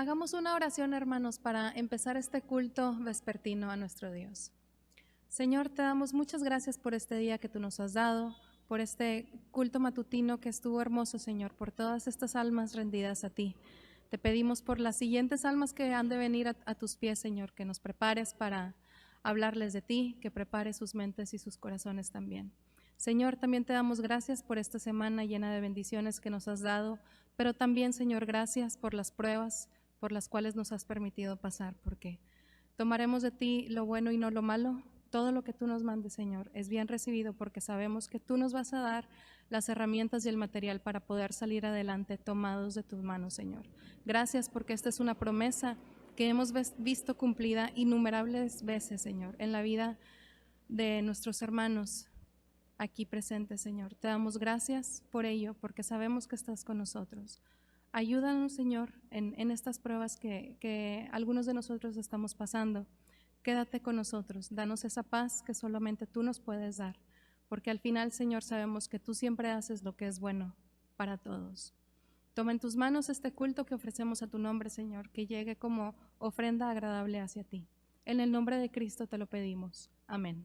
Hagamos una oración, hermanos, para empezar este culto vespertino a nuestro Dios. Señor, te damos muchas gracias por este día que tú nos has dado, por este culto matutino que estuvo hermoso, Señor, por todas estas almas rendidas a ti. Te pedimos por las siguientes almas que han de venir a tus pies, Señor, que nos prepares para hablarles de ti, que prepares sus mentes y sus corazones también. Señor, también te damos gracias por esta semana llena de bendiciones que nos has dado, pero también, Señor, gracias por las pruebas por las cuales nos has permitido pasar, porque tomaremos de ti lo bueno y no lo malo. Todo lo que tú nos mandes, Señor, es bien recibido porque sabemos que tú nos vas a dar las herramientas y el material para poder salir adelante tomados de tus manos, Señor. Gracias porque esta es una promesa que hemos visto cumplida innumerables veces, Señor, en la vida de nuestros hermanos aquí presentes, Señor. Te damos gracias por ello, porque sabemos que estás con nosotros. Ayúdanos, Señor, en estas pruebas que algunos de nosotros estamos pasando. Quédate con nosotros, danos esa paz que solamente tú nos puedes dar, porque al final, Señor, sabemos que tú siempre haces lo que es bueno para todos. Toma en tus manos este culto que ofrecemos a tu nombre, Señor, que llegue como ofrenda agradable hacia ti. En el nombre de Cristo te lo pedimos. Amén.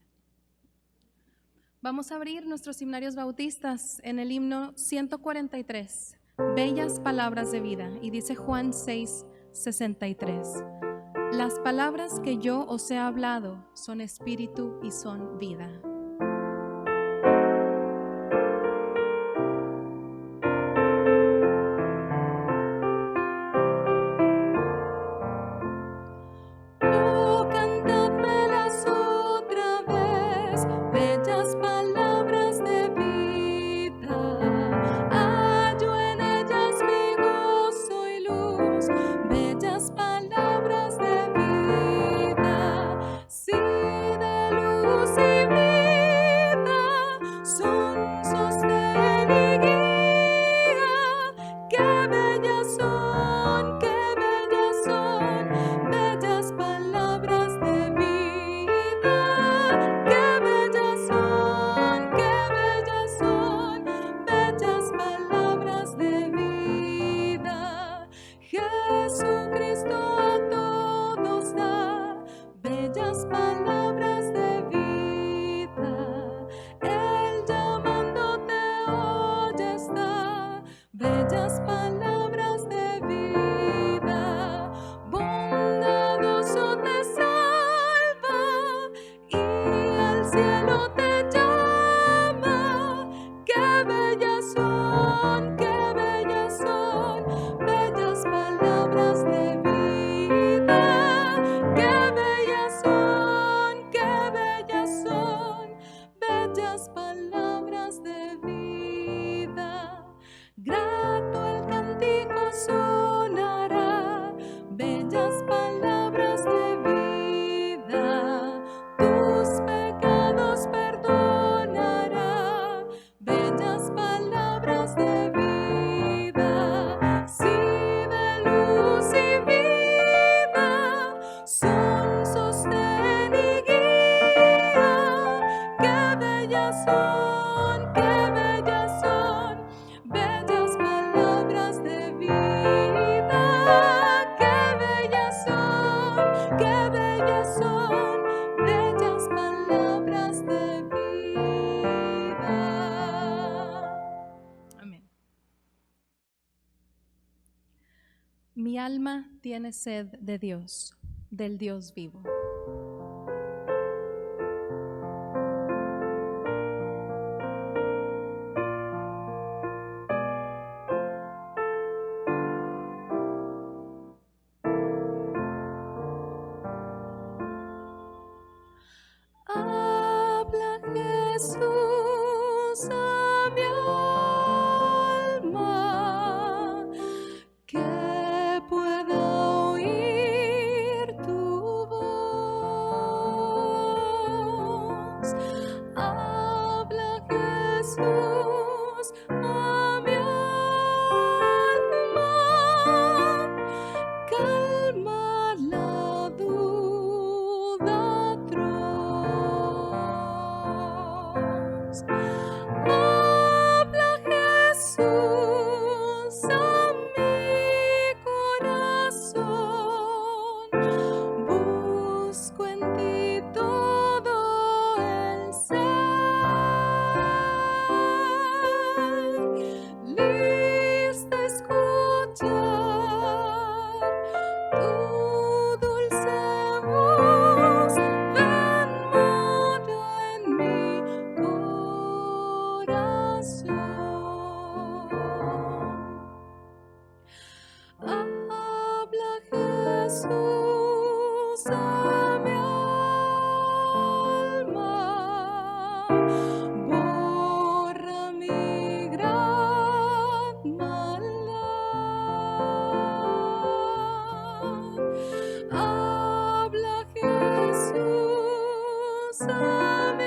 Vamos a abrir nuestros himnarios bautistas en el himno 143, Bellas Palabras de Vida, y dice Juan 6:63. Las palabras que yo os he hablado son espíritu y son vida. Mi alma tiene sed de Dios, del Dios vivo. Habla, Jesús, a mi alma, que pueda oír tu voz. Habla, Jesús, a mi alma, calma la duda atroz. Habla, Jesús, a mi Jesús a mi alma, borra mi gran maldad. Habla Jesús a mi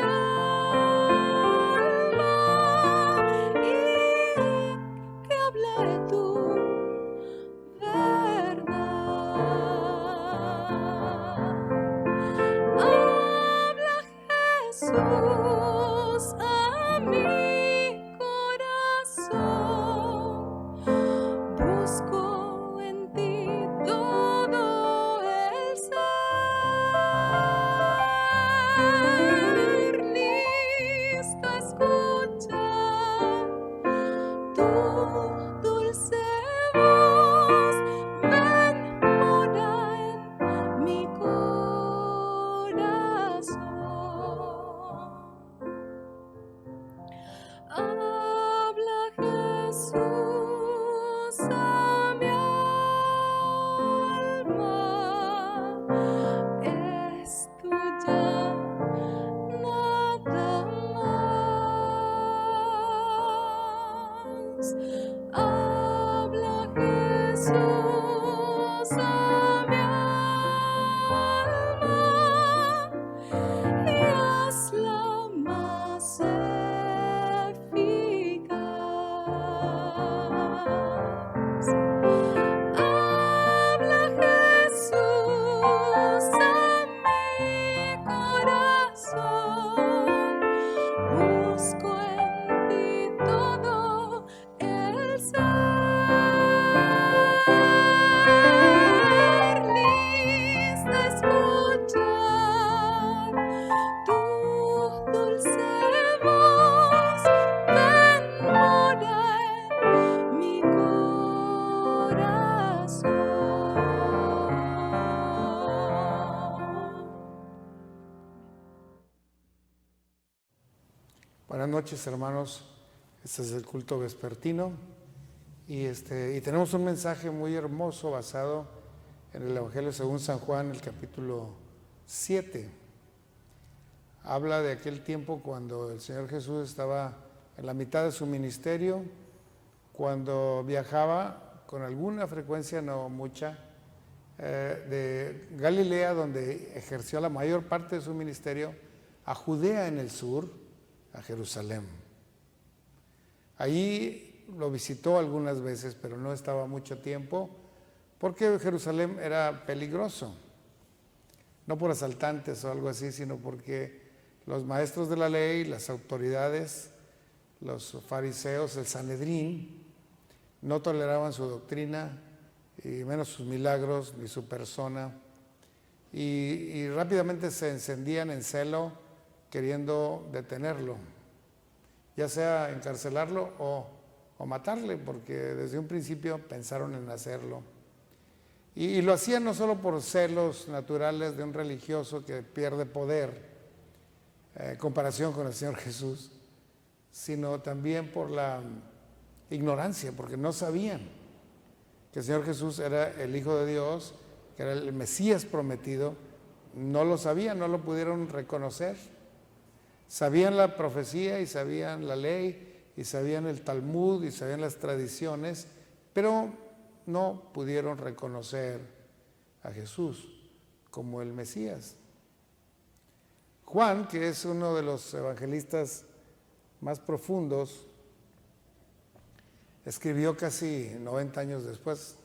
alma y que hable tu verdad. Habla Jesús a mi corazón. Busco en ti todo el ser, listo a escuchar tu dulce voz. Ven, mora en mi corazón. Habla Jesús a mi alma, es tuya nada más. Habla Jesús a mi alma y hazla más eficaz. Habla Jesús a mi corazón. Busco en ti todo el ser, lista a escuchar tu dulce voz. Ven, mora en mi corazón. Buenas noches, hermanos. Este es el culto vespertino y tenemos un mensaje muy hermoso basado en el Evangelio según San Juan, el capítulo 7. Habla de aquel tiempo cuando el Señor Jesús estaba en la mitad de su ministerio, cuando viajaba con alguna frecuencia, no mucha, de Galilea, donde ejerció la mayor parte de su ministerio, a Judea en el sur, a Jerusalén. Allí lo visitó algunas veces, pero no estaba mucho tiempo, porque Jerusalén era peligroso, no por asaltantes o algo así, sino porque los maestros de la ley, las autoridades, los fariseos, el Sanedrín, no toleraban su doctrina, y menos sus milagros, ni su persona, y rápidamente se encendían en celo queriendo detenerlo, ya sea encarcelarlo o matarle, porque desde un principio pensaron en hacerlo. Y lo hacían no solo por celos naturales de un religioso que pierde poder en comparación con el Señor Jesús, sino también por la ignorancia, porque no sabían que el Señor Jesús era el Hijo de Dios, que era el Mesías prometido. No lo sabían, no lo pudieron reconocer. Sabían la profecía y sabían la ley y sabían el Talmud y sabían las tradiciones, pero no pudieron reconocer a Jesús como el Mesías. Juan, que es uno de los evangelistas más profundos, escribió casi 90 años después,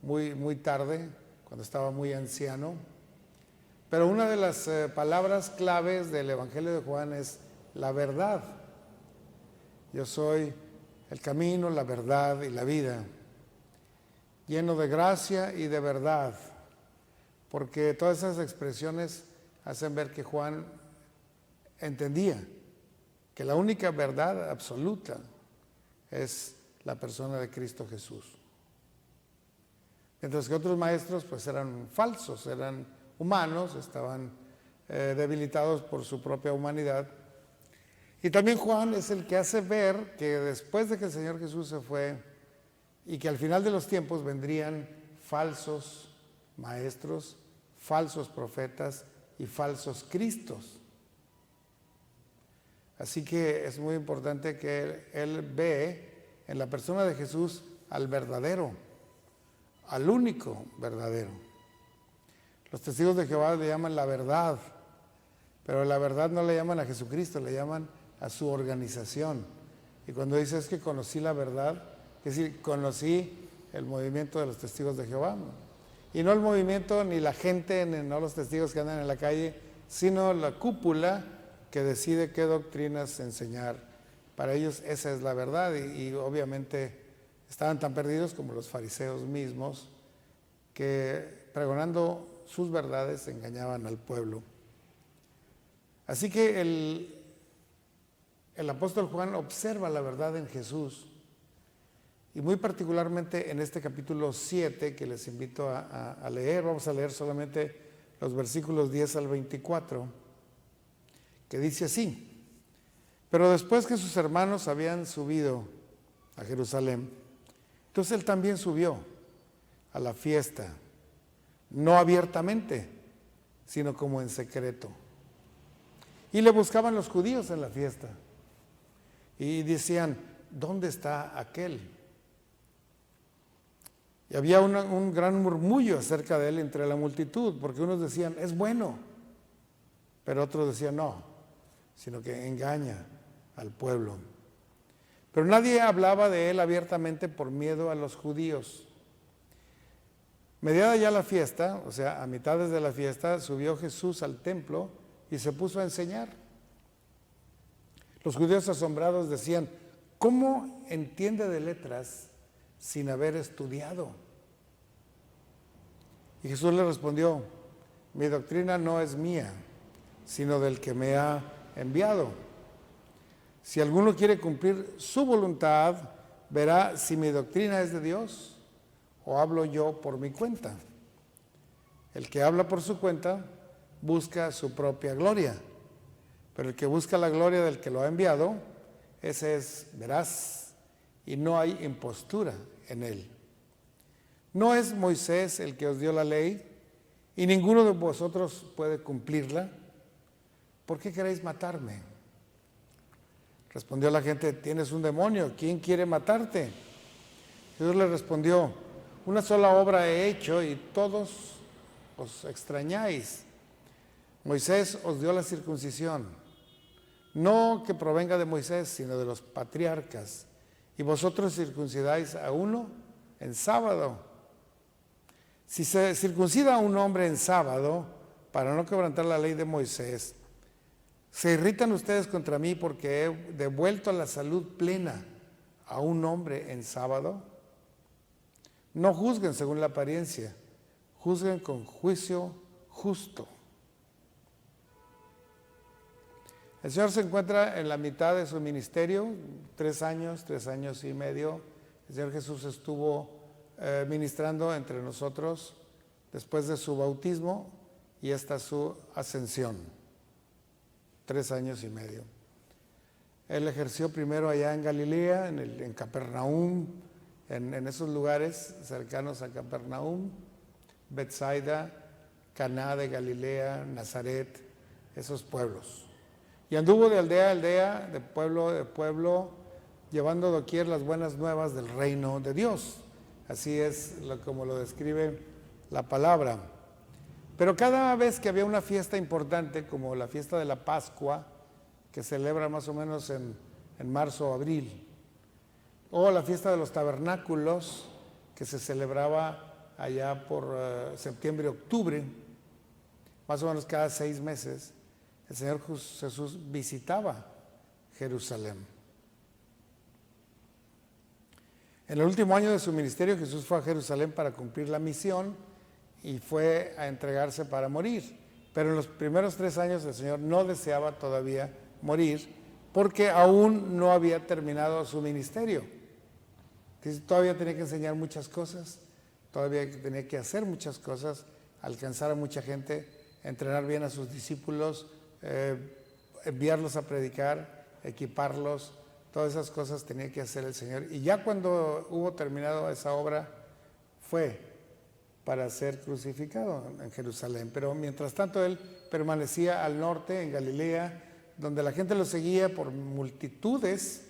muy tarde, cuando estaba muy anciano. Pero una de las palabras claves del Evangelio de Juan es la verdad. Yo soy el camino, la verdad y la vida, lleno de gracia y de verdad, porque todas esas expresiones hacen ver que Juan entendía que la única verdad absoluta es la persona de Cristo Jesús. Mientras que otros maestros pues eran falsos, eran humanos, estaban debilitados por su propia humanidad. Y también Juan es el que hace ver que después de que el Señor Jesús se fue y que al final de los tiempos vendrían falsos maestros, falsos profetas y falsos cristos. Así que es muy importante que él ve en la persona de Jesús al verdadero, al único verdadero. Los testigos de Jehová le llaman la verdad, pero la verdad no le llaman a Jesucristo, le llaman a su organización. Y cuando dice es que conocí la verdad, es decir, conocí el movimiento de los testigos de Jehová. Y no el movimiento ni la gente, no los testigos que andan en la calle, sino la cúpula que decide qué doctrinas enseñar. Para ellos esa es la verdad y obviamente estaban tan perdidos como los fariseos mismos, que pregonando sus verdades engañaban al pueblo. Así que el apóstol Juan observa la verdad en Jesús, y muy particularmente en este capítulo 7 que les invito a leer. Vamos a leer solamente los versículos 10 al 24, que dice así: pero después que sus hermanos habían subido a Jerusalén, entonces él también subió a la fiesta, no abiertamente, sino como en secreto. Y le buscaban los judíos en la fiesta y decían: ¿dónde está aquel? Y había un gran murmullo acerca de él entre la multitud, porque unos decían, es bueno, pero otros decían, no, sino que engaña al pueblo. Pero nadie hablaba de él abiertamente por miedo a los judíos. Mediada ya la fiesta, o sea, a mitades de la fiesta, subió Jesús al templo y se puso a enseñar. Los judíos asombrados decían, ¿cómo entiende de letras sin haber estudiado? Y Jesús le respondió, mi doctrina no es mía, sino del que me ha enviado. Si alguno quiere cumplir su voluntad, verá si mi doctrina es de Dios o hablo yo por mi cuenta. El que habla por su cuenta busca su propia gloria, pero el que busca la gloria del que lo ha enviado, ese es veraz y no hay impostura en él. ¿No es Moisés el que os dio la ley y ninguno de vosotros puede cumplirla? ¿Por qué queréis matarme? Respondió la gente, tienes un demonio, ¿quién quiere matarte? Jesús le respondió, una sola obra he hecho y todos os extrañáis. Moisés os dio la circuncisión, no que provenga de Moisés, sino de los patriarcas, y vosotros circuncidáis a uno en sábado. Si se circuncida a un hombre en sábado, para no quebrantar la ley de Moisés, ¿se irritan ustedes contra mí porque he devuelto la salud plena a un hombre en sábado? No juzguen según la apariencia, juzguen con juicio justo. El Señor se encuentra en la mitad de su ministerio, 3 años y medio. El Señor Jesús estuvo ministrando entre nosotros después de su bautismo y hasta su ascensión. 3 años y medio. Él ejerció primero allá en Galilea, en Capernaum, en esos lugares cercanos a Capernaum, Betsaida, Caná de Galilea, Nazaret, esos pueblos. Y anduvo de aldea a aldea, de pueblo, llevando doquier las buenas nuevas del reino de Dios. Así es como lo describe la palabra. Pero cada vez que había una fiesta importante, como la fiesta de la Pascua, que celebra más o menos en marzo o abril, o la fiesta de los tabernáculos, que se celebraba allá por septiembre, octubre, más o menos cada 6 meses, el Señor Jesús visitaba Jerusalén. En el último año de su ministerio, Jesús fue a Jerusalén para cumplir la misión y fue a entregarse para morir. Pero en los primeros 3 años el Señor no deseaba todavía morir porque aún no había terminado su ministerio. Todavía tenía que enseñar muchas cosas, todavía tenía que hacer muchas cosas, alcanzar a mucha gente, entrenar bien a sus discípulos, enviarlos a predicar, equiparlos. Todas esas cosas tenía que hacer el Señor. Y ya cuando hubo terminado esa obra, fue para ser crucificado en Jerusalén. Pero mientras tanto él permanecía al norte, en Galilea, donde la gente lo seguía por multitudes,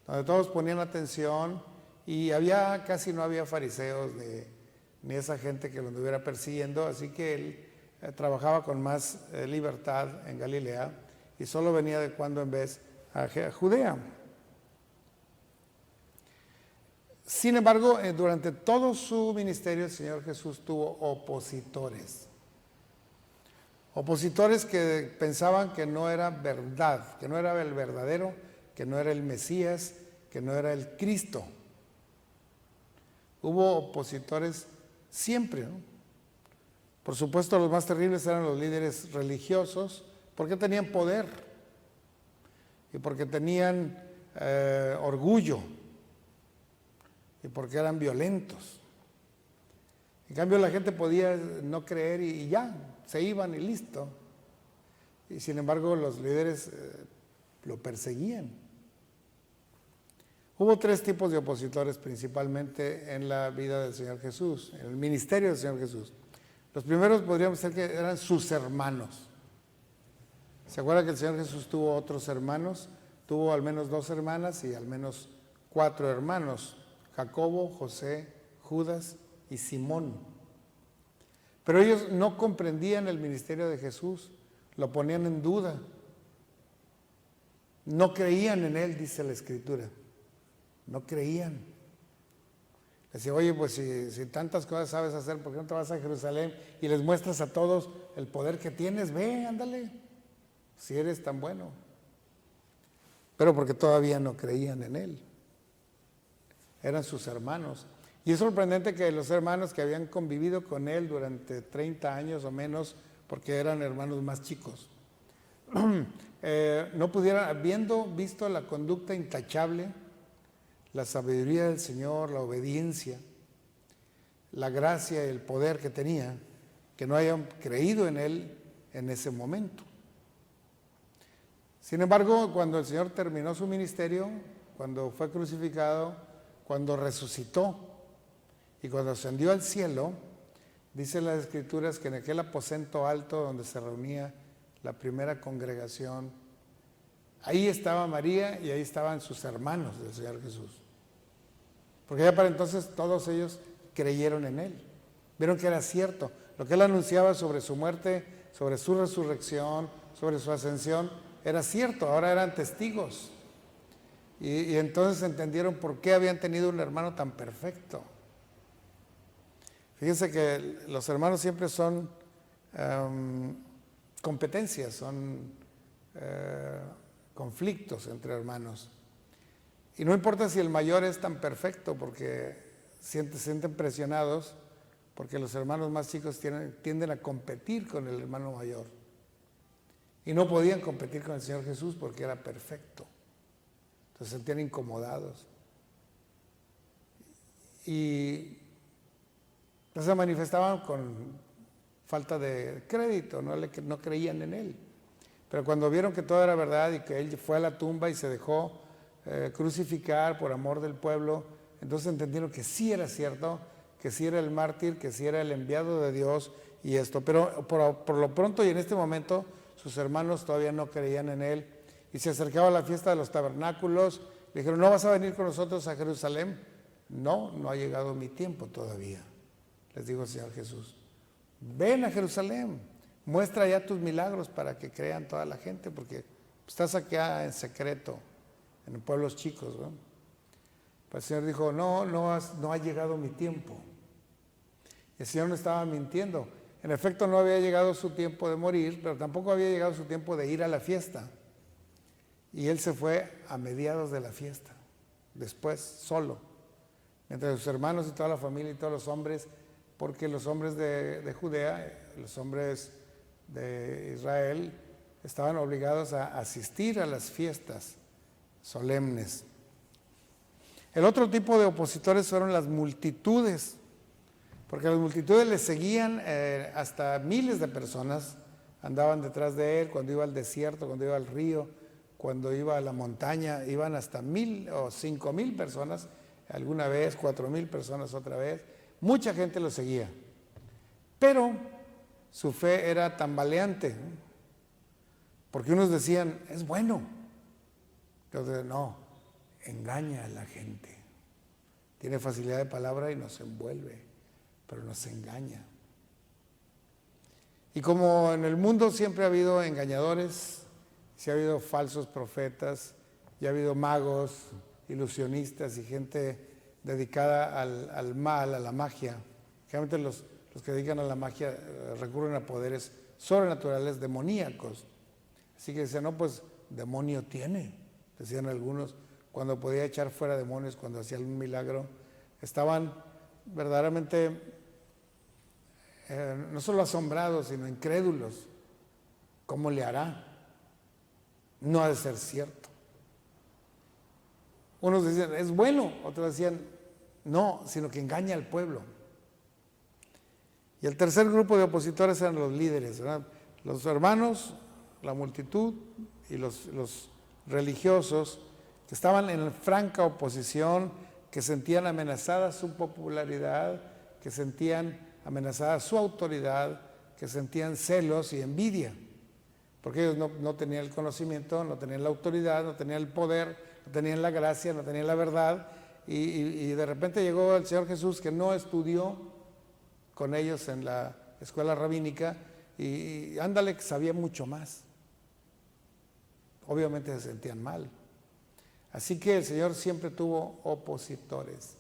donde todos ponían atención y casi no había fariseos ni esa gente que lo estuviera persiguiendo, así que él trabajaba con más libertad en Galilea y solo venía de cuando en vez a Judea. Sin embargo, durante todo su ministerio el Señor Jesús tuvo opositores. Opositores que pensaban que no era verdad, que no era el verdadero, que no era el Mesías, que no era el Cristo. Hubo opositores siempre, ¿no? Por supuesto, los más terribles eran los líderes religiosos, porque tenían poder y porque tenían orgullo y porque eran violentos. En cambio, la gente podía no creer y ya, se iban y listo. Y sin embargo, los líderes lo perseguían. Hubo 3 tipos de opositores principalmente en la vida del Señor Jesús, en el ministerio del Señor Jesús. Los primeros podríamos decir que eran sus hermanos. ¿Se acuerdan que el Señor Jesús tuvo otros hermanos? Tuvo al menos 2 hermanas y al menos 4 hermanos: Jacobo, José, Judas y Simón. Pero ellos no comprendían el ministerio de Jesús, lo ponían en duda. No creían en él, dice la Escritura. No creían. Decía, oye, pues si tantas cosas sabes hacer, ¿por qué no te vas a Jerusalén y les muestras a todos el poder que tienes? Ve, ándale, si eres tan bueno. Pero porque todavía no creían en él. Eran sus hermanos. Y es sorprendente que los hermanos que habían convivido con él durante 30 años o menos, porque eran hermanos más chicos, no pudieran, habiendo visto la conducta intachable, la sabiduría del Señor, la obediencia, la gracia y el poder que tenía, que no hayan creído en él en ese momento. Sin embargo, cuando el Señor terminó su ministerio, cuando fue crucificado, cuando resucitó y cuando ascendió al cielo, dice las Escrituras que en aquel aposento alto donde se reunía la primera congregación, ahí estaba María y ahí estaban sus hermanos del Señor Jesús. Porque ya para entonces todos ellos creyeron en él. Vieron que era cierto. Lo que él anunciaba sobre su muerte, sobre su resurrección, sobre su ascensión, era cierto. Ahora eran testigos. Y entonces entendieron por qué habían tenido un hermano tan perfecto. Fíjense que los hermanos siempre son competencias, son conflictos entre hermanos. Y no importa si el mayor es tan perfecto, porque se sienten presionados, porque los hermanos más chicos tienden a competir con el hermano mayor. Y no podían competir con el Señor Jesús porque era perfecto. Entonces se sentían incomodados. Y se manifestaban con falta de crédito, no creían en él. Pero cuando vieron que todo era verdad y que él fue a la tumba y se dejó crucificar por amor del pueblo, entonces entendieron que sí era cierto, que sí era el mártir, que sí era el enviado de Dios y esto. Pero por lo pronto y en este momento sus hermanos todavía no creían en él y se acercaba la fiesta de los tabernáculos. Le dijeron, ¿no vas a venir con nosotros a Jerusalén? No, no ha llegado mi tiempo todavía, les dijo el Señor Jesús. Ven a Jerusalén, muestra ya tus milagros para que crean toda la gente, porque estás acá en secreto, en pueblos chicos, ¿no? Pues el Señor dijo, no ha llegado mi tiempo. Y el Señor no estaba mintiendo. En efecto, no había llegado su tiempo de morir, pero tampoco había llegado su tiempo de ir a la fiesta. Y él se fue a mediados de la fiesta, después, solo, entre sus hermanos y toda la familia y todos los hombres, porque los hombres de Judea, los hombres de Israel, estaban obligados a asistir a las fiestas solemnes. El otro tipo de opositores fueron las multitudes, porque las multitudes le seguían, hasta miles de personas andaban detrás de él cuando iba al desierto, cuando iba al río, cuando iba a la montaña, iban hasta 1,000 o 5,000 personas, alguna vez 4,000 personas otra vez. Mucha gente lo seguía. Pero su fe era tambaleante, porque unos decían, es bueno. Entonces, no, engaña a la gente. Tiene facilidad de palabra y nos envuelve, pero nos engaña. Y como en el mundo siempre ha habido engañadores, sí ha habido falsos profetas, y ha habido magos, ilusionistas y gente dedicada al mal, a la magia. Generalmente los que dedican a la magia recurren a poderes sobrenaturales, demoníacos. Así que decían, no, pues demonio tiene, decían algunos, cuando podía echar fuera demonios, cuando hacía algún milagro. Estaban verdaderamente no solo asombrados, sino incrédulos. ¿Cómo le hará? No ha de ser cierto. Unos decían, es bueno, otros decían, no, sino que engaña al pueblo. Y el tercer grupo de opositores eran los líderes, ¿verdad? Los hermanos, la multitud y los religiosos que estaban en franca oposición, que sentían amenazada su popularidad, que sentían amenazada su autoridad, que sentían celos y envidia, porque ellos no tenían el conocimiento, no tenían la autoridad, no tenían el poder, no tenían la gracia, no tenían la verdad, y de repente llegó el Señor Jesús, que no estudió con ellos en la escuela rabínica, y ándale, que sabía mucho más. Obviamente se sentían mal. Así que el Señor siempre tuvo opositores.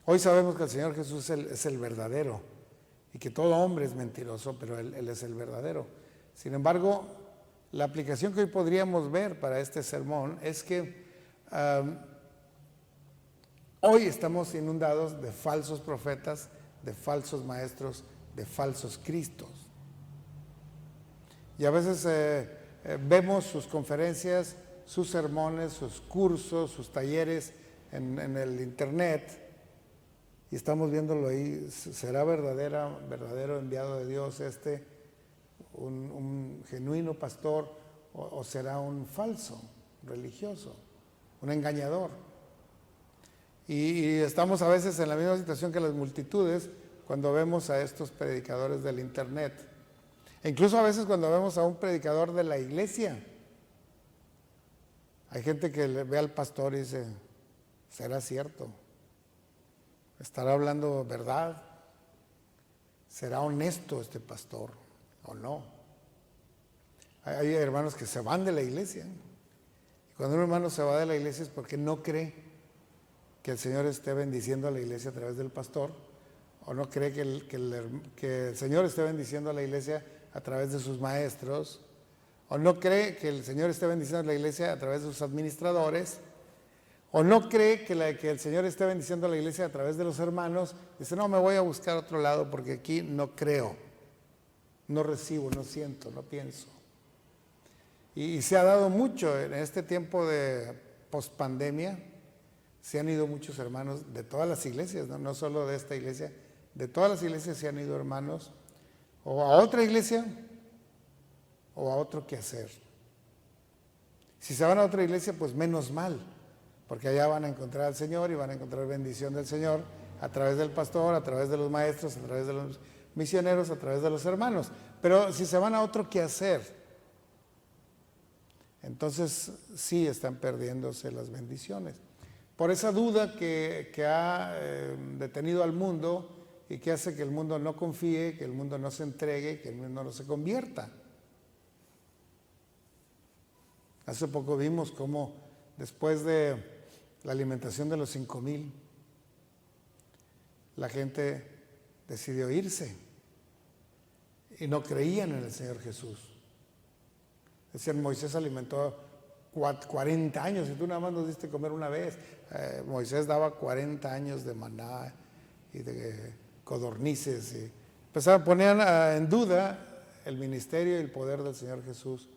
Hoy sabemos que el Señor Jesús es el verdadero, y que todo hombre es mentiroso, pero Él es el verdadero. Sin embargo, la aplicación que hoy podríamos ver para este sermón es que hoy estamos inundados de falsos profetas, de falsos maestros, de falsos cristos. Y a veces vemos sus conferencias, sus sermones, sus cursos, sus talleres en el internet, y estamos viéndolo ahí. ¿Será verdadero enviado de Dios un genuino pastor, o será un falso religioso, un engañador? Y estamos a veces en la misma situación que las multitudes cuando vemos a estos predicadores del internet, e incluso a veces cuando vemos a un predicador de la iglesia. Hay gente que le ve al pastor y dice, ¿será cierto? ¿Estará hablando verdad? ¿Será honesto este pastor o no? Hay hermanos que se van de la iglesia, y cuando un hermano se va de la iglesia es porque no cree que el Señor esté bendiciendo a la iglesia a través del pastor, o no cree que el Señor esté bendiciendo a la iglesia a través de sus maestros, o no cree que el Señor esté bendiciendo a la iglesia a través de sus administradores, o no cree que el Señor esté bendiciendo a la iglesia a través de los hermanos. Dice, no, me voy a buscar otro lado porque aquí no creo, no recibo, no siento, no pienso. Y se ha dado mucho en este tiempo de pospandemia. Se han ido muchos hermanos de todas las iglesias, no solo de esta iglesia, de todas las iglesias se han ido hermanos, o a otra iglesia o a otro quehacer. Si se van a otra iglesia, pues menos mal, porque allá van a encontrar al Señor y van a encontrar bendición del Señor a través del pastor, a través de los maestros, a través de los misioneros, a través de los hermanos. Pero si se van a otro quehacer, entonces sí están perdiéndose las bendiciones. Por esa duda que ha detenido al mundo y que hace que el mundo no confíe, que el mundo no se entregue, que el mundo no se convierta. Hace poco vimos cómo después de la alimentación de los 5,000, la gente decidió irse y no creían en el Señor Jesús. Decían, Moisés alimentó 40 años y tú nada más nos diste comer una vez. Moisés daba 40 años de maná y de codornices. Y ponían en duda el ministerio y el poder del Señor Jesús,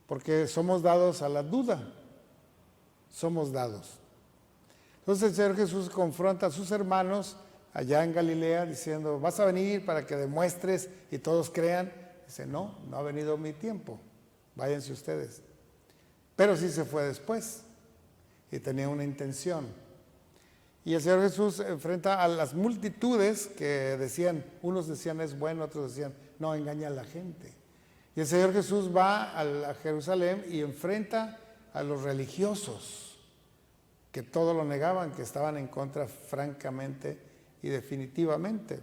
porque somos dados a la duda. Somos dados. Entonces el Señor Jesús confronta a sus hermanos allá en Galilea diciendo, vas a venir para que demuestres y todos crean. Dice, no ha venido mi tiempo, váyanse ustedes. Pero sí se fue después y tenía una intención. Y el Señor Jesús enfrenta a las multitudes que decían, unos decían es bueno, otros decían no, engaña a la gente. Y el Señor Jesús va a Jerusalén y enfrenta a los religiosos que todo lo negaban, que estaban en contra francamente y definitivamente.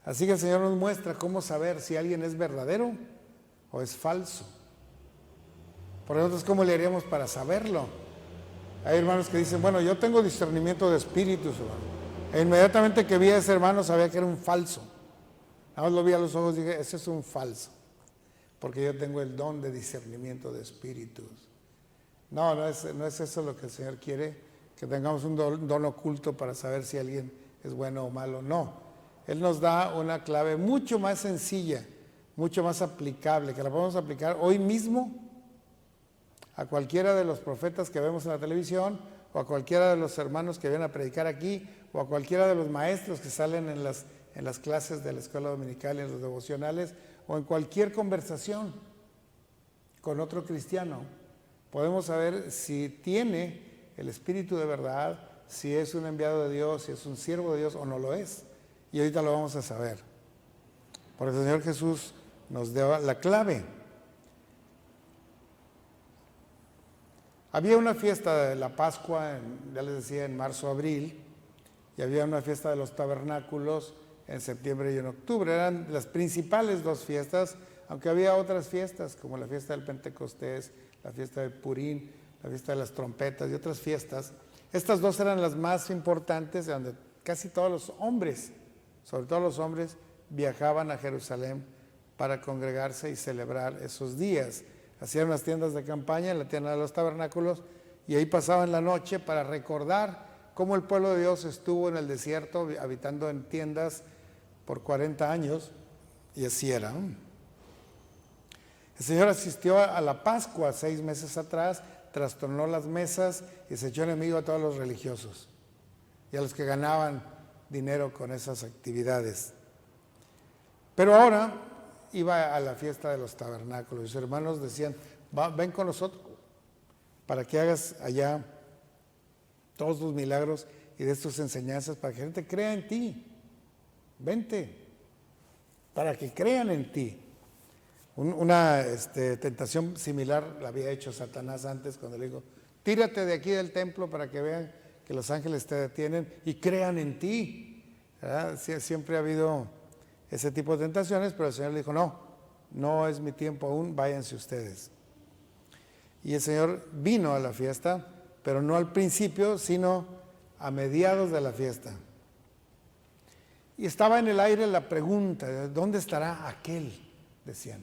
Así que el Señor nos muestra cómo saber si alguien es verdadero o es falso. Por nosotros, ¿cómo le haríamos para saberlo? Hay hermanos que dicen, bueno, yo tengo discernimiento de espíritus, hermano. E inmediatamente que vi a ese hermano sabía que era un falso. Nada más lo vi a los ojos y dije, ese es un falso, porque yo tengo el don de discernimiento de espíritus. No es eso lo que el Señor quiere, que tengamos un don oculto para saber si alguien es bueno o malo. No, Él nos da una clave mucho más sencilla, mucho más aplicable, que la podemos aplicar hoy mismo a cualquiera de los profetas que vemos en la televisión, o a cualquiera de los hermanos que vienen a predicar aquí, o a cualquiera de los maestros que salen en las clases de la escuela dominical y en los devocionales, o en cualquier conversación con otro cristiano. Podemos saber si tiene el Espíritu de verdad, si es un enviado de Dios, si es un siervo de Dios o no lo es. Y ahorita lo vamos a saber. Porque el Señor Jesús nos dio la clave. Había una fiesta de la Pascua, ya les decía, en marzo-abril, y había una fiesta de los tabernáculos en septiembre y en octubre. Eran las principales dos fiestas, aunque había otras fiestas, como la fiesta del Pentecostés, la fiesta de Purín, la fiesta de las trompetas y otras fiestas. Estas dos eran las más importantes, donde casi todos los hombres, sobre todo los hombres, viajaban a Jerusalén para congregarse y celebrar esos días. Hacían unas tiendas de campaña en la tienda de los tabernáculos y ahí pasaban la noche para recordar cómo el pueblo de Dios estuvo en el desierto habitando en tiendas por 40 años, y así era. El Señor asistió a la Pascua 6 meses atrás, trastornó las mesas y se echó enemigo a todos los religiosos y a los que ganaban dinero con esas actividades. Pero ahora iba a la fiesta de los tabernáculos y sus hermanos decían, ven con nosotros para que hagas allá todos tus milagros y des tus enseñanzas para que la gente crea en ti. Vente, para que crean en ti. Una tentación similar la había hecho Satanás antes cuando le dijo, tírate de aquí del templo para que vean que los ángeles te detienen y crean en ti. ¿Verdad? Siempre ha habido ese tipo de tentaciones, pero el Señor le dijo, no es mi tiempo aún, váyanse ustedes. Y el Señor vino a la fiesta, pero no al principio, sino a mediados de la fiesta. Y estaba en el aire la pregunta, ¿dónde estará aquel? Decían.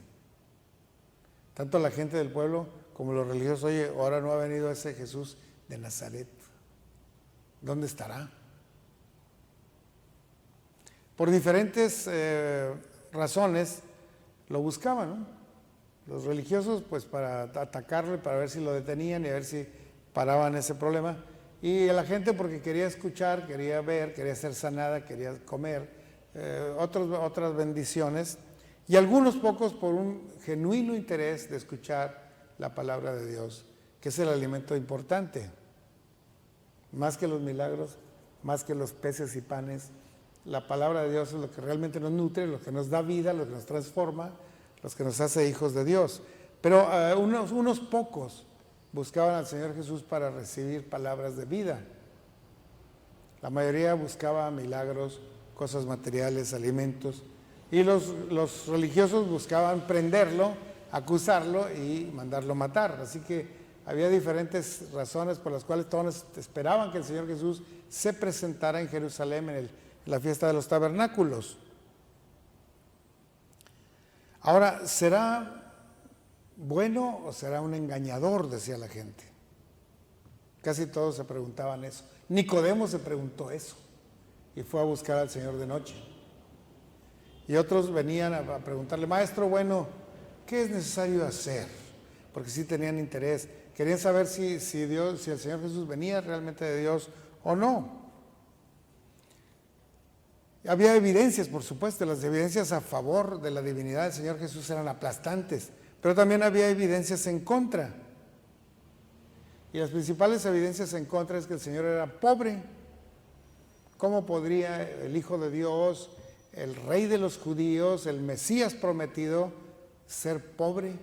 Tanto la gente del pueblo como los religiosos, oye, ahora no ha venido ese Jesús de Nazaret. ¿Dónde estará? Por diferentes razones lo buscaban, ¿no? Los religiosos, pues para atacarlo y para ver si lo detenían y a ver si paraban ese problema. Y la gente porque quería escuchar, quería ver, quería ser sanada, quería comer, otras bendiciones. Y algunos pocos por un genuino interés de escuchar la palabra de Dios, que es el alimento importante. Más que los milagros, más que los peces y panes, la palabra de Dios es lo que realmente nos nutre, lo que nos da vida, lo que nos transforma, lo que nos hace hijos de Dios. Pero unos pocos buscaban al Señor Jesús para recibir palabras de vida. La mayoría buscaba milagros, cosas materiales, alimentos. Y los religiosos buscaban prenderlo, acusarlo y mandarlo matar. Así que había diferentes razones por las cuales todos esperaban que el Señor Jesús se presentara en Jerusalén en la fiesta de los tabernáculos. Ahora, ¿será bueno o será un engañador? Decía la gente. Casi todos se preguntaban eso. Nicodemo se preguntó eso y fue a buscar al Señor de noche. Y otros venían a preguntarle, maestro, bueno, ¿qué es necesario hacer? Porque sí tenían interés. Querían saber si el Señor Jesús venía realmente de Dios o no. Había evidencias, por supuesto, las evidencias a favor de la divinidad del Señor Jesús eran aplastantes, pero también había evidencias en contra. Y las principales evidencias en contra es que el Señor era pobre. ¿Cómo podría el Hijo de Dios, el Rey de los judíos, el Mesías prometido, ser pobre?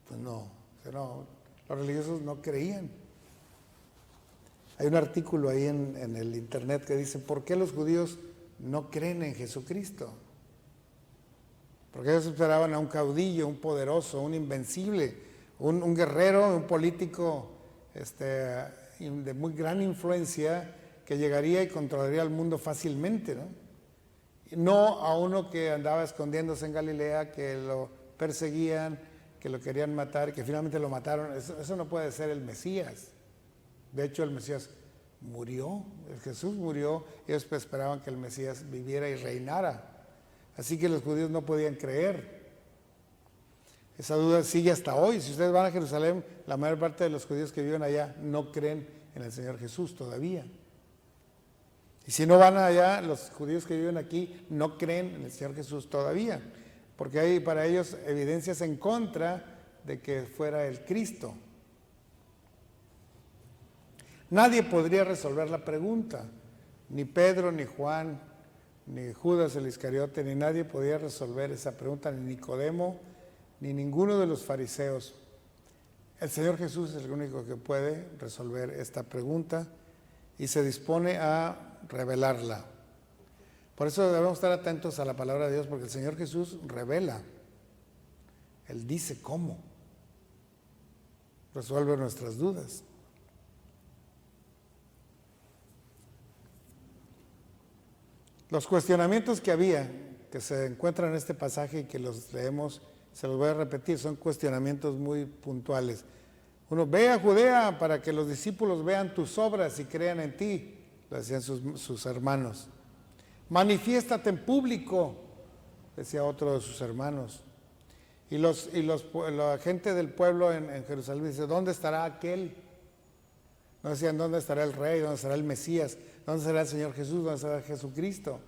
Pues no, los religiosos no creían. Hay un artículo ahí en el internet que dice, ¿por qué los judíos no creen en Jesucristo? Porque ellos esperaban a un caudillo, un poderoso, un invencible, un guerrero, un político de muy gran influencia que llegaría y controlaría el mundo fácilmente, ¿no? No a uno que andaba escondiéndose en Galilea, que lo perseguían, que lo querían matar, que finalmente lo mataron. Eso no puede ser el Mesías. De hecho, el Mesías murió, Jesús murió, ellos esperaban que el Mesías viviera y reinara. Así que los judíos no podían creer. Esa duda sigue hasta hoy. Si ustedes van a Jerusalén, la mayor parte de los judíos que viven allá no creen en el Señor Jesús todavía. Y si no van allá, los judíos que viven aquí no creen en el Señor Jesús todavía, porque hay para ellos evidencias en contra de que fuera el Cristo. Nadie podría resolver la pregunta, ni Pedro, ni Juan, ni Judas el Iscariote, ni nadie podía resolver esa pregunta, ni Nicodemo, ni ninguno de los fariseos. El Señor Jesús es el único que puede resolver esta pregunta y se dispone a revelarla. Por eso debemos estar atentos a la palabra de Dios, porque el Señor Jesús revela. Él dice cómo. Resuelve nuestras dudas. Los cuestionamientos que había, que se encuentran en este pasaje y que los leemos, se los voy a repetir, son cuestionamientos muy puntuales. Uno, ve a Judea para que los discípulos vean tus obras y crean en ti, lo decían sus hermanos. Manifiéstate en público, decía otro de sus hermanos. Y la gente del pueblo en Jerusalén dice, ¿dónde estará aquel? No decían, ¿dónde estará el Rey? ¿Dónde estará el Mesías? ¿Dónde estará el Señor Jesús? ¿Dónde estará Jesucristo?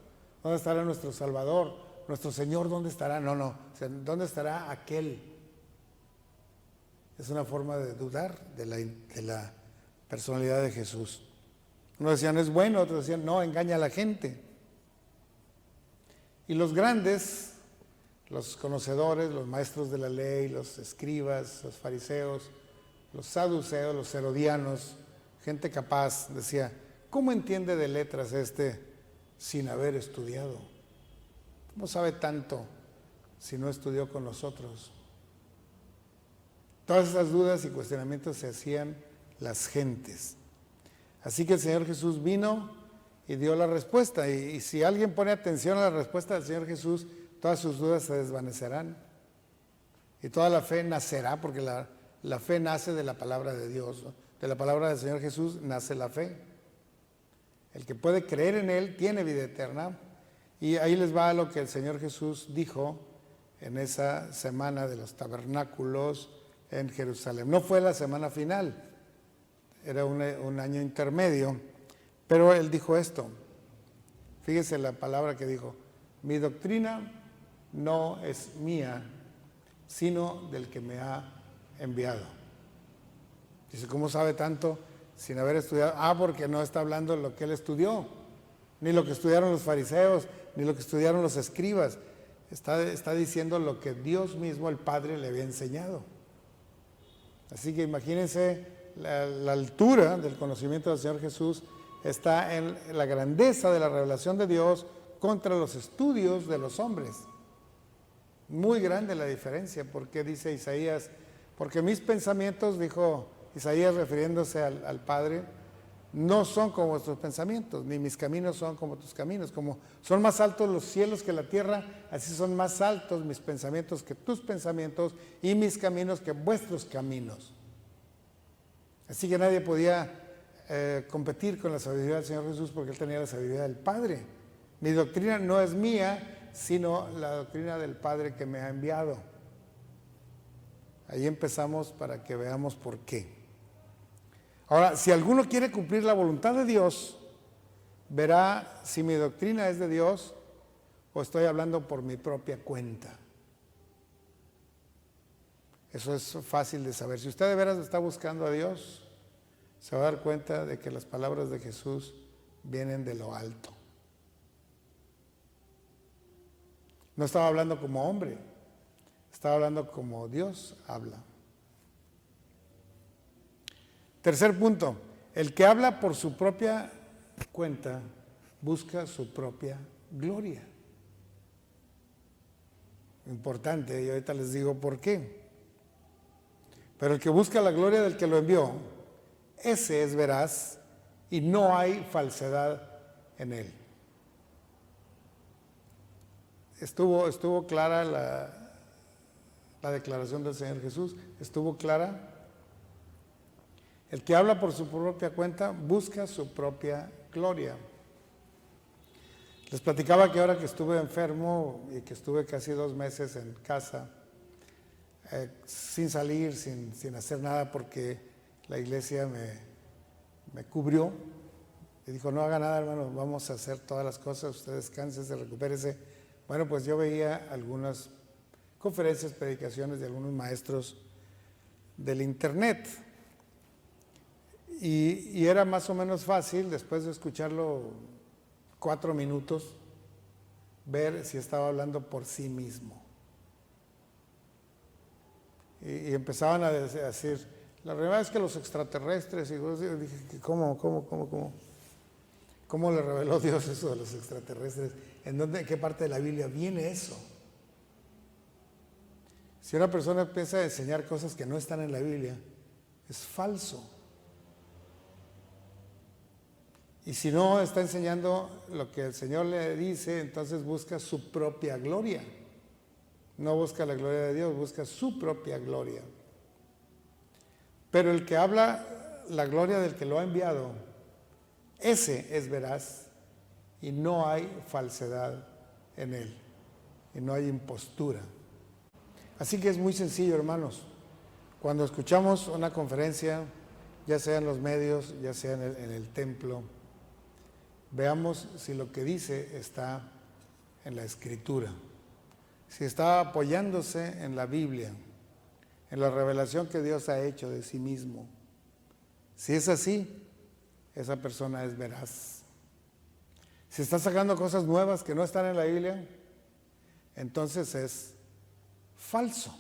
¿Dónde estará nuestro Salvador? ¿Nuestro Señor dónde estará? No. O sea, ¿dónde estará aquel? Es una forma de dudar de la personalidad de Jesús. Unos decían, es bueno, otros decían, no, engaña a la gente. Y los grandes, los conocedores, los maestros de la ley, los escribas, los fariseos, los saduceos, los herodianos, gente capaz, decía, ¿cómo entiende de letras sin haber estudiado? ¿Cómo sabe tanto si no estudió con nosotros? Todas esas dudas y cuestionamientos se hacían las gentes. Así que el Señor Jesús vino y dio la respuesta. Y si alguien pone atención a la respuesta del Señor Jesús, todas sus dudas se desvanecerán. Y toda la fe nacerá, porque la fe nace de la palabra de Dios, ¿no? De la palabra del Señor Jesús nace la fe. El que puede creer en Él tiene vida eterna. Y ahí les va lo que el Señor Jesús dijo en esa semana de los tabernáculos en Jerusalén. No fue la semana final, era un año intermedio, pero Él dijo esto. Fíjese la palabra que dijo, mi doctrina no es mía, sino del que me ha enviado. Dice, ¿cómo sabe tanto sin haber estudiado? Porque no está hablando lo que él estudió, ni lo que estudiaron los fariseos, ni lo que estudiaron los escribas. Está diciendo lo que Dios mismo, el Padre, le había enseñado. Así que imagínense la altura del conocimiento del Señor Jesús está en la grandeza de la revelación de Dios contra los estudios de los hombres. Muy grande la diferencia, porque dice Isaías, porque mis pensamientos, dijo Isaías refiriéndose al Padre, no son como vuestros pensamientos, ni mis caminos son como tus caminos. Como son más altos los cielos que la tierra, así son más altos mis pensamientos que tus pensamientos y mis caminos que vuestros caminos. Así que nadie podía competir con la sabiduría del Señor Jesús, porque Él tenía la sabiduría del Padre. Mi doctrina no es mía, sino la doctrina del Padre que me ha enviado. Ahí empezamos para que veamos por qué. Ahora, si alguno quiere cumplir la voluntad de Dios, verá si mi doctrina es de Dios o estoy hablando por mi propia cuenta. Eso es fácil de saber. Si usted de veras está buscando a Dios, se va a dar cuenta de que las palabras de Jesús vienen de lo alto. No estaba hablando como hombre, estaba hablando como Dios habla. Tercer punto, el que habla por su propia cuenta busca su propia gloria. Importante, y ahorita les digo por qué. Pero el que busca la gloria del que lo envió, ese es veraz y no hay falsedad en él. Estuvo clara la declaración del Señor Jesús, estuvo clara. El que habla por su propia cuenta busca su propia gloria. Les platicaba que ahora que estuve enfermo y que estuve casi 2 meses en casa, sin salir, sin hacer nada, porque la iglesia me cubrió y dijo, no haga nada, hermano, vamos a hacer todas las cosas, usted descánsese, recupérese. Bueno, pues yo veía algunas conferencias, predicaciones de algunos maestros del internet y era más o menos fácil, después de escucharlo 4 minutos, ver si estaba hablando por sí mismo. Y empezaban a decir, la realidad es que los extraterrestres, y yo dije, ¿cómo le reveló Dios eso de los extraterrestres? ¿En qué parte de la Biblia viene eso? Si una persona empieza a enseñar cosas que no están en la Biblia, es falso. Y si no está enseñando lo que el Señor le dice, entonces busca su propia gloria. No busca la gloria de Dios, busca su propia gloria. Pero el que habla la gloria del que lo ha enviado, ese es veraz y no hay falsedad en él y no hay impostura. Así que es muy sencillo, hermanos. Cuando escuchamos una conferencia, ya sea en los medios, ya sea en el templo, veamos si lo que dice está en la Escritura, si está apoyándose en la Biblia, en la revelación que Dios ha hecho de sí mismo. Si es así, esa persona es veraz. Si está sacando cosas nuevas que no están en la Biblia, entonces es falso.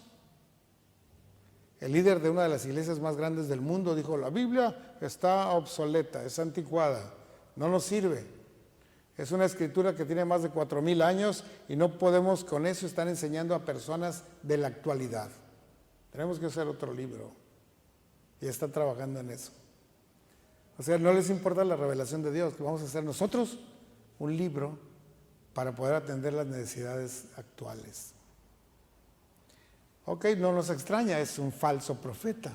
El líder de una de las iglesias más grandes del mundo dijo, la Biblia está obsoleta, es anticuada, no nos sirve. Es una escritura que tiene más de 4,000 años y no podemos con eso estar enseñando a personas de la actualidad. Tenemos que hacer otro libro y está trabajando en eso. O sea, no les importa la revelación de Dios, que vamos a hacer nosotros un libro para poder atender las necesidades actuales. Ok, no nos extraña, es un falso profeta,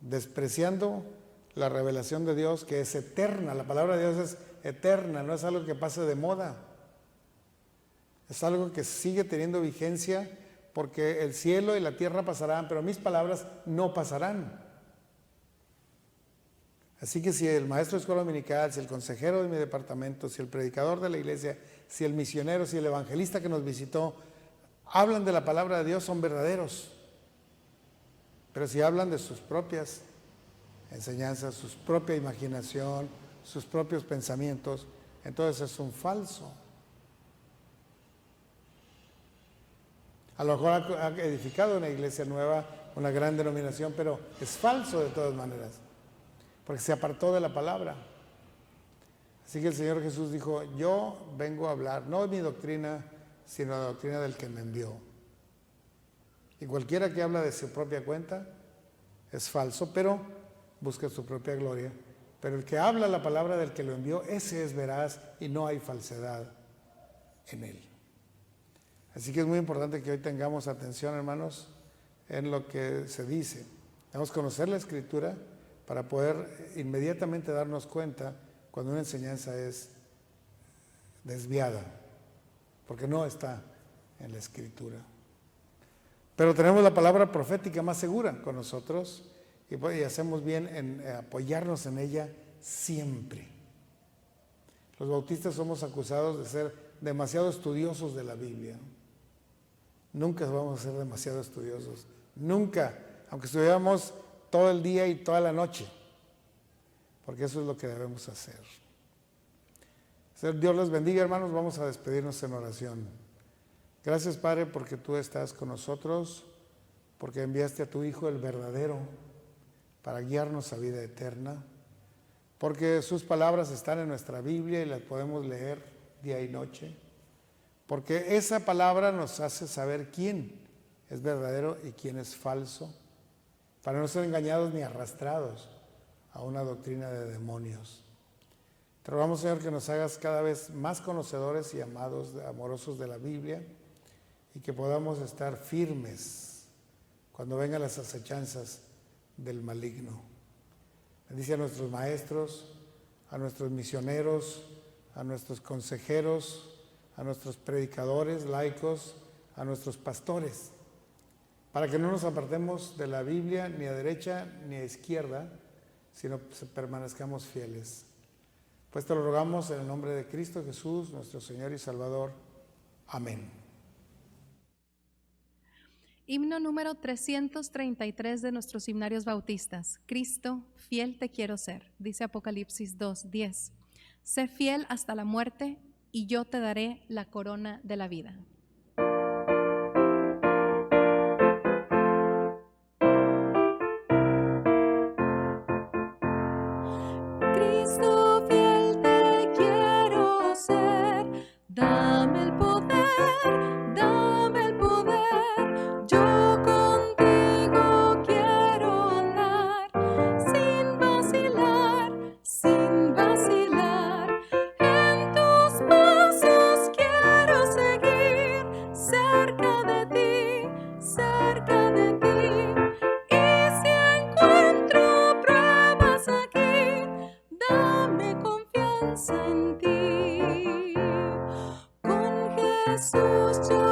despreciando la revelación de Dios que es eterna. La palabra de Dios es eterna, no es algo que pase de moda. Es algo que sigue teniendo vigencia porque el cielo y la tierra pasarán, pero mis palabras no pasarán. Así que si el maestro de escuela dominical, si el consejero de mi departamento, si el predicador de la iglesia, si el misionero, si el evangelista que nos visitó, hablan de la palabra de Dios, son verdaderos. Pero si hablan de sus propias enseñanzas, su propia imaginación, sus propios pensamientos, entonces es un falso. A lo mejor ha edificado una iglesia nueva, una gran denominación, pero es falso de todas maneras, porque se apartó de la palabra. Así que el Señor Jesús dijo, yo vengo a hablar, no de mi doctrina, sino la doctrina del que me envió. Y cualquiera que habla de su propia cuenta es falso, pero busca su propia gloria. Pero el que habla la palabra del que lo envió, ese es veraz y no hay falsedad en él. Así que es muy importante que hoy tengamos atención, hermanos, en lo que se dice. Debemos conocer la Escritura para poder inmediatamente darnos cuenta cuando una enseñanza es desviada, porque no está en la Escritura. Pero tenemos la palabra profética más segura con nosotros y hacemos bien en apoyarnos en ella siempre. Los bautistas somos acusados de ser demasiado estudiosos de la Biblia. Nunca vamos a ser demasiado estudiosos. Nunca, aunque estudiamos todo el día y toda la noche. Porque eso es lo que debemos hacer. Señor, Dios les bendiga, hermanos. Vamos a despedirnos en oración. Gracias, Padre, porque tú estás con nosotros, porque enviaste a tu Hijo, el verdadero, para guiarnos a vida eterna, porque sus palabras están en nuestra Biblia y las podemos leer día y noche, porque esa palabra nos hace saber quién es verdadero y quién es falso, para no ser engañados ni arrastrados a una doctrina de demonios. Te rogamos, Señor, que nos hagas cada vez más conocedores y amorosos de la Biblia, y que podamos estar firmes cuando vengan las acechanzas del maligno. Bendice a nuestros maestros, a nuestros misioneros, a nuestros consejeros, a nuestros predicadores, laicos, a nuestros pastores, para que no nos apartemos de la Biblia ni a derecha ni a izquierda, sino que permanezcamos fieles. Pues te lo rogamos en el nombre de Cristo Jesús, nuestro Señor y Salvador. Amén. Himno número 333 de nuestros himnarios bautistas. Cristo, fiel te quiero ser. Dice Apocalipsis 2:10. Sé fiel hasta la muerte y yo te daré la corona de la vida. Cristo, fiel te quiero ser. Dame el poder, dame el poder. Yo contigo quiero andar sin vacilar, sin vacilar. En tus pasos quiero seguir, cerca de ti, cerca de ti. Y si encuentro pruebas aquí, dame confianza en ti. Con Jesús yo